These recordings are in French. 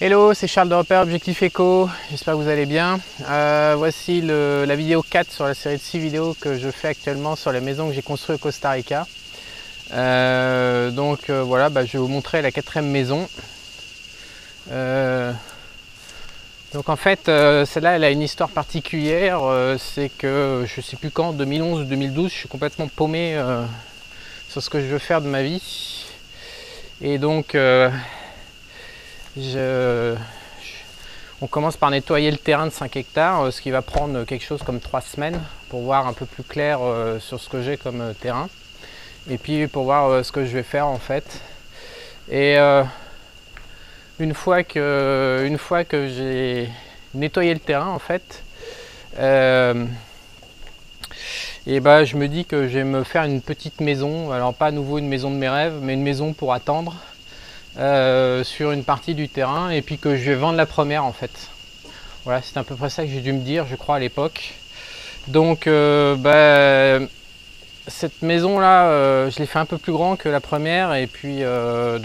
Hello, c'est Charles de Repère Objectif Éco, j'espère que vous allez bien. Voici la vidéo 4 sur la série de 6 vidéos que je fais actuellement sur les maisons que j'ai construites au Costa Rica. Voilà, je vais vous montrer la 4e maison. Donc en fait, celle-là elle a une histoire particulière, c'est que je ne sais plus quand, 2011 ou 2012, je suis complètement paumé sur ce que je veux faire de ma vie. Et donc on commence par nettoyer le terrain de 5 hectares, ce qui va prendre quelque chose comme 3 semaines pour voir un peu plus clair sur ce que j'ai comme terrain. Et puis pour voir ce que je vais faire en fait. Et une fois que j'ai nettoyé le terrain en fait, je me dis que je vais me faire une petite maison. Alors pas à nouveau une maison de mes rêves, mais une maison pour attendre. Sur une partie du terrain, et puis que je vais vendre la première en fait. Voilà, c'est à peu près ça que j'ai dû me dire, je crois, à l'époque. Donc cette maison là, je l'ai fait un peu plus grand que la première, et puis elle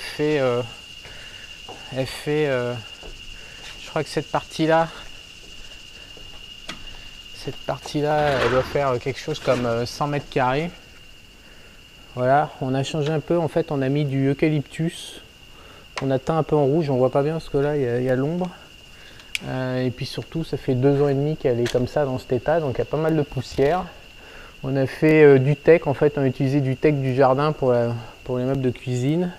fait je crois que cette partie là elle doit faire quelque chose comme 100 mètres carrés. Voilà, on a changé un peu, en fait on a mis du eucalyptus, on a teint un peu en rouge, on voit pas bien parce que là il y a l'ombre. Et puis surtout ça fait 2 ans et demi qu'elle est comme ça dans cet état, donc il y a pas mal de poussière. On a fait du teck, en fait on a utilisé du teck du jardin pour les meubles de cuisine.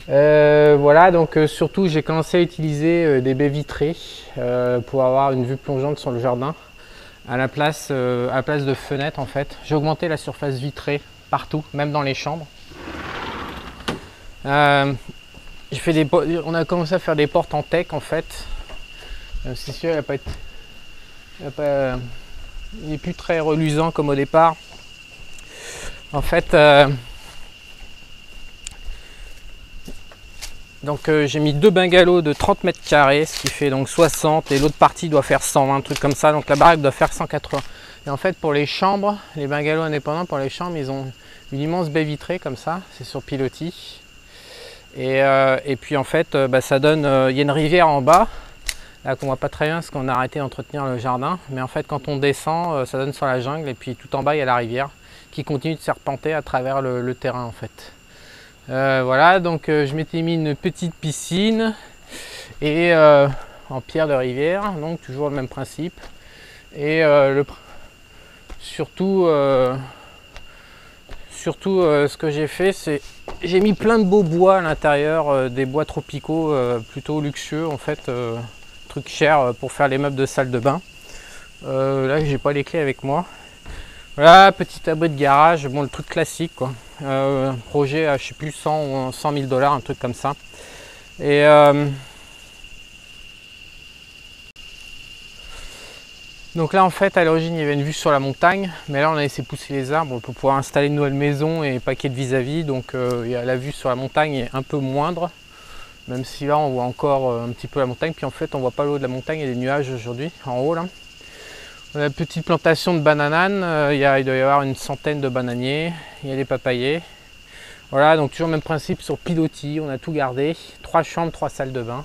Voilà, donc surtout j'ai commencé à utiliser des baies vitrées pour avoir une vue plongeante sur le jardin à la place de fenêtres en fait. J'ai augmenté la surface vitrée partout, même dans les chambres. On a commencé à faire des portes en teck en fait. C'est sûr, il n'est plus très reluisant comme au départ. En fait, j'ai mis 2 bungalows de 30 mètres carrés, ce qui fait donc 60, et l'autre partie doit faire 120, un truc comme ça. Donc la baraque doit faire 180. Et en fait, pour les chambres, les bungalows indépendants, pour les chambres, ils ont une immense baie vitrée comme ça, c'est sur pilotis. Et puis en fait, ça donne, il y a une rivière en bas, là qu'on voit pas très bien parce qu'on a arrêté d'entretenir le jardin. Mais en fait, quand on descend, ça donne sur la jungle, et puis tout en bas, il y a la rivière qui continue de serpenter à travers le terrain en fait. Voilà, donc je m'étais mis une petite piscine et en pierre de rivière, donc toujours le même principe. Et surtout ce que j'ai fait, c'est j'ai mis plein de beaux bois à l'intérieur, des bois tropicaux plutôt luxueux en fait, trucs chers pour faire les meubles de salle de bain. Là j'ai pas les clés avec moi. Voilà, petit abri de garage, bon le truc classique quoi. Projet à je sais plus 100 ou 100 000 $, un truc comme ça. Et donc là en fait à l'origine il y avait une vue sur la montagne, mais là on a laissé pousser les arbres pour pouvoir installer une nouvelle maison et paquet de vis-à-vis, donc la vue sur la montagne est un peu moindre, même si là on voit encore un petit peu la montagne, puis en fait on voit pas le haut de la montagne, il y a des nuages aujourd'hui en haut là. On a une petite plantation de bananes, il doit y avoir une centaine de bananiers, il y a des papayers. Voilà, donc toujours le même principe sur pilotis, on a tout gardé, 3 chambres, 3 salles de bain.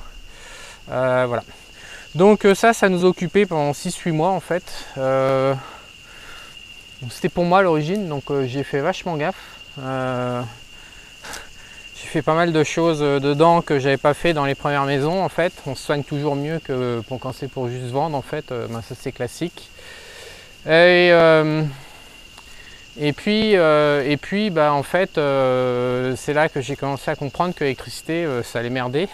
Voilà. Donc ça nous a occupé pendant 6-8 mois en fait. C'était pour moi à l'origine, donc j'ai fait vachement gaffe. J'ai fait pas mal de choses dedans que j'avais pas fait dans les premières maisons en fait. On se soigne toujours mieux que quand c'est pour juste vendre en fait, ça c'est classique. Et puis en fait c'est là que j'ai commencé à comprendre que l'électricité ça allait merder.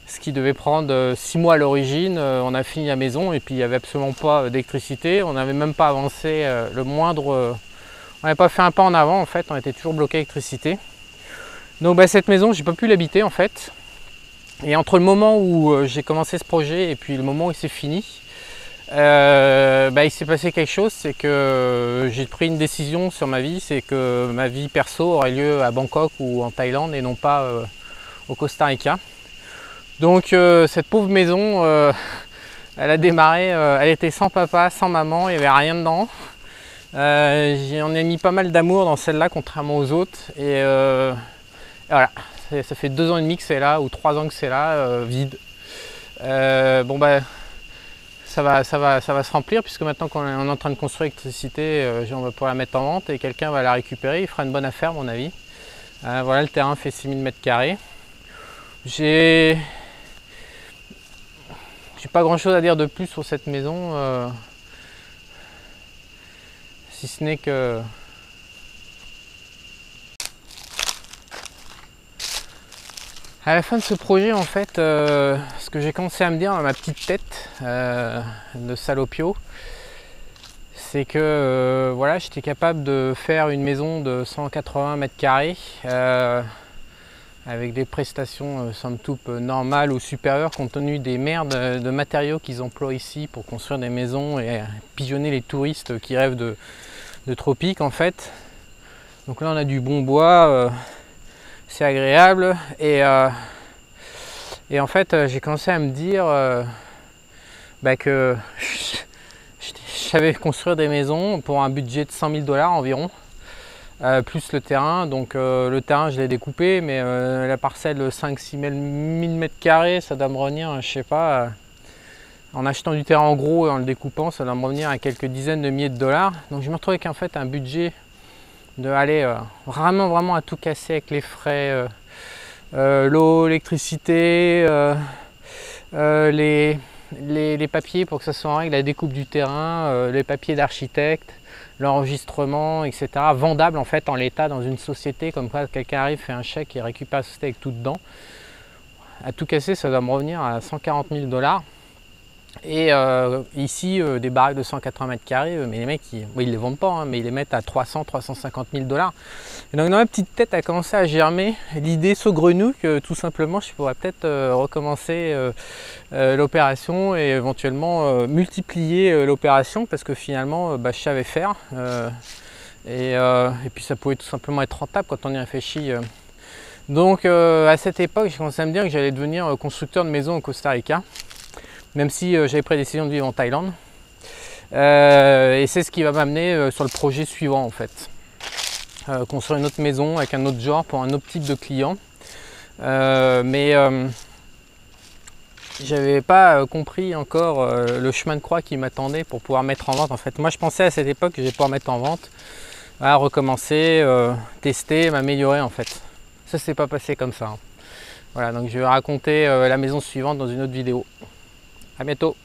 Ce qui devait prendre 6 mois à l'origine, on a fini la maison et puis il n'y avait absolument pas d'électricité, on n'avait même pas avancé le moindre, on n'avait pas fait un pas en avant en fait, on était toujours bloqué à l'électricité. Donc cette maison j'ai pas pu l'habiter en fait, et entre le moment où j'ai commencé ce projet et puis le moment où il s'est fini, il s'est passé quelque chose, c'est que j'ai pris une décision sur ma vie, c'est que ma vie perso aurait lieu à Bangkok ou en Thaïlande et non pas au Costa Rica. Donc cette pauvre maison, elle a démarré, elle était sans papa, sans maman, il n'y avait rien dedans. On a mis pas mal d'amour dans celle-là contrairement aux autres. Et voilà, Ça fait 2 ans et demi que c'est là, ou 3 ans que c'est là, vide. Bon bah ça va se remplir, puisque maintenant qu'on est en train de construire l'électricité, on va pouvoir la mettre en vente et quelqu'un va la récupérer. Il fera une bonne affaire à mon avis. Voilà, le terrain fait 6000 m². J'ai pas grand chose à dire de plus sur cette maison, si ce n'est que à la fin de ce projet, en fait, ce que j'ai commencé à me dire dans ma petite tête de salopio, c'est que voilà, j'étais capable de faire une maison de 180 m², avec des prestations somme toute normales ou supérieures, compte tenu des merdes de matériaux qu'ils emploient ici pour construire des maisons et pigeonner les touristes qui rêvent de tropiques en fait. Donc là on a du bon bois, c'est agréable, et en fait j'ai commencé à me dire que je savais construire des maisons pour un budget de 100 000 $ environ, plus le terrain. Donc le terrain je l'ai découpé, mais la parcelle de 5-6 000 m², ça doit me revenir, je sais pas, en achetant du terrain en gros et en le découpant, ça doit me revenir à quelques dizaines de milliers de dollars. Donc je me retrouve avec en fait un budget de aller vraiment à tout casser avec les frais, l'eau, l'électricité, les papiers pour que ça soit en règle, la découpe du terrain, les papiers d'architecte, l'enregistrement, etc. Vendable en fait en l'état dans une société, comme quoi quelqu'un arrive, fait un chèque et récupère la société avec tout dedans. À tout casser, ça doit me revenir à 140 000 $. Et ici, des baraques de 180 m², mais les mecs, ils les vendent pas, hein, mais ils les mettent à 300-350 000 $. Et donc dans ma petite tête a commencé à germer l'idée saugrenue que tout simplement je pourrais peut-être recommencer l'opération et éventuellement multiplier l'opération, parce que finalement je savais faire, et puis ça pouvait tout simplement être rentable quand on y réfléchit. Donc à cette époque j'ai commencé à me dire que j'allais devenir constructeur de maisons au Costa Rica, même si j'avais pris la décision de vivre en Thaïlande. Et c'est ce qui va m'amener sur le projet suivant en fait. Construire une autre maison avec un autre genre pour un autre type de client. J'avais pas compris encore le chemin de croix qui m'attendait pour pouvoir mettre en vente. En fait, moi je pensais à cette époque que j'allais pouvoir mettre en vente, à recommencer, tester, m'améliorer en fait. Ça s'est pas passé comme ça, hein. Voilà, donc je vais raconter la maison suivante dans une autre vidéo. À bientôt.